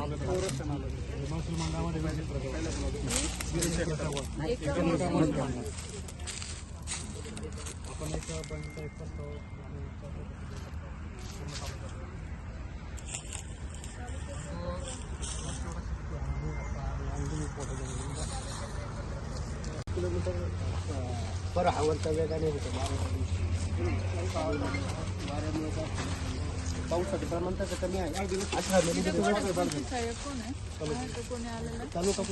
महसूल मंडळामध्ये आपण एक बंद एक प्रस्ताव किलोमीटर पर हावरचा वेगाने होतो वाऱ्यामुळे पावसाचं प्रमाण तसं कमी आहे. 18 तालुका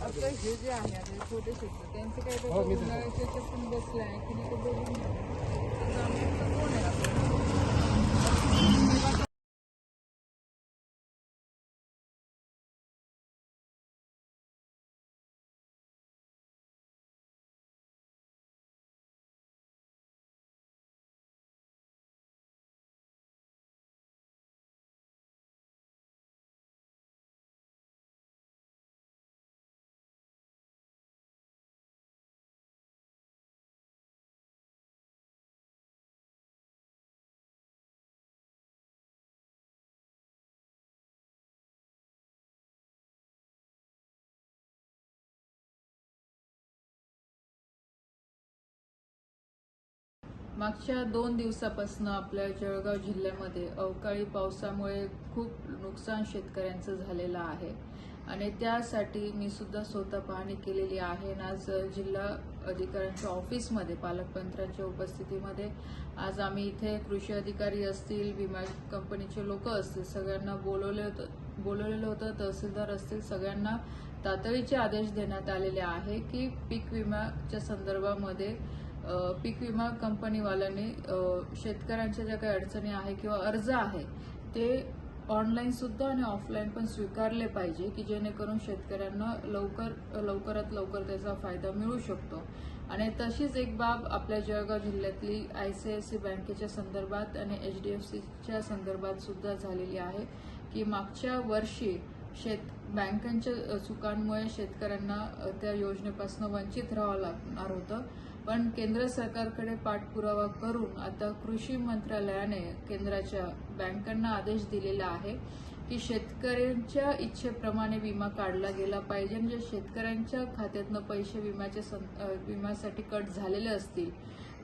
आता हे जे आहे आता छोटे शेतकरी त्यांचं काही उन्हाळ्याच्या पण बसलं आहे की नाही ते बघून घ्या. कोण आहे मागच्या 2 दिवसापासून आपल्या जळगाव जिल्ह्यामध्ये अवकाळी पावसामुळे खूप नुकसान शेतकऱ्यांचं झालेलं आहे आणि त्यासाठी मी सुद्धा स्वतः पाहणी केलेली आहे. आज जिल्हा अधिकाऱ्यांच्या ऑफिसमध्ये पालकमंत्र्यांच्या उपस्थितीमध्ये आज आम्ही इथे कृषी अधिकारी असतील, विमा कंपनीचे लोक असतील, सगळ्यांना बोलवलेलं होतं. तहसीलदार असतील, सगळ्यांना तातडीचे आदेश देण्यात आलेले आहे की पीक विम्याच्या संदर्भामध्ये पीक विमा कंपनीवाल्यांनी शेतकऱ्यांच्या ज्या काही अडचणी आहे किंवा अर्ज आहे ते ऑनलाईन सुद्धा आणि ऑफलाईन पण स्वीकारले पाहिजे की जेणेकरून शेतकऱ्यांना लवकरात लवकर त्याचा फायदा मिळू शकतो. आणि तशीच एक बाब आपल्या जळगाव जिल्ह्यातली ICICI बँकेच्या संदर्भात आणि HDFCच्या संदर्भात सुद्धा झालेली आहे की मागच्या वर्षी बँकांच्या चुकांमुळे शेतकऱ्यांना त्या योजनेपासून वंचित राहावं लागणार होतं. पण केंद्र सरकारकडे पाठपुरावा करून आता कृषी मंत्रालयाने केंद्राच्या बँकांना आदेश दिलेला आहे की शेतकऱ्यांच्या इच्छेप्रमाणे विमा काढला गेला पाहिजे. म्हणजे शेतकऱ्यांच्या खात्यातनं पैसे विम्यासाठी कट झालेले असतील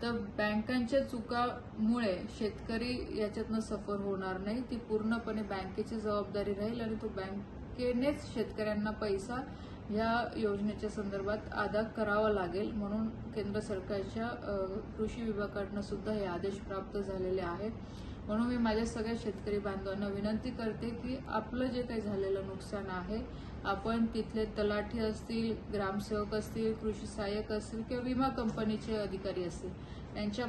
तर बँकांच्या चुकामुळे शेतकरी याच्यातनं सफर होणार नाही. ती पूर्णपणे बँकेची जबाबदारी राहील आणि तो बँकेनेच शेतकऱ्यांना पैसा या योजनेच्या संदर्भात अदा करावा लागेल. म्हणून केंद्र सरकारच्या कृषी विभागाकडून सुद्धा हे आदेश प्राप्त झालेले आहेत. म्हणून मी माझ्या सगळ्या शेतकरी बांधवांना विनंती करते की आपलं जे काही झालेलं नुकसान आहे आपण तिथले तलाठी असतील, ग्रामसेवक असतील, कृषी सहाय्यक असतील किंवा विमा कंपनीचे अधिकारी असतील यांच्या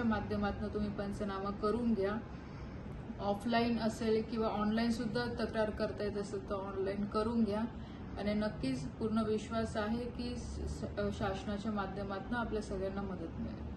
माध्यमातून तुम्ही पंचनामा करून घ्या. ऑफलाईन असेल किंवा ऑनलाईन सुद्धा तक्रार करता येत असेल तर ऑनलाईन करून घ्या. आणि नक्कीच पूर्ण विश्वास आहे की शासनाच्या माध्यमातून आपल्या सगळ्यांना मदत मिळेल.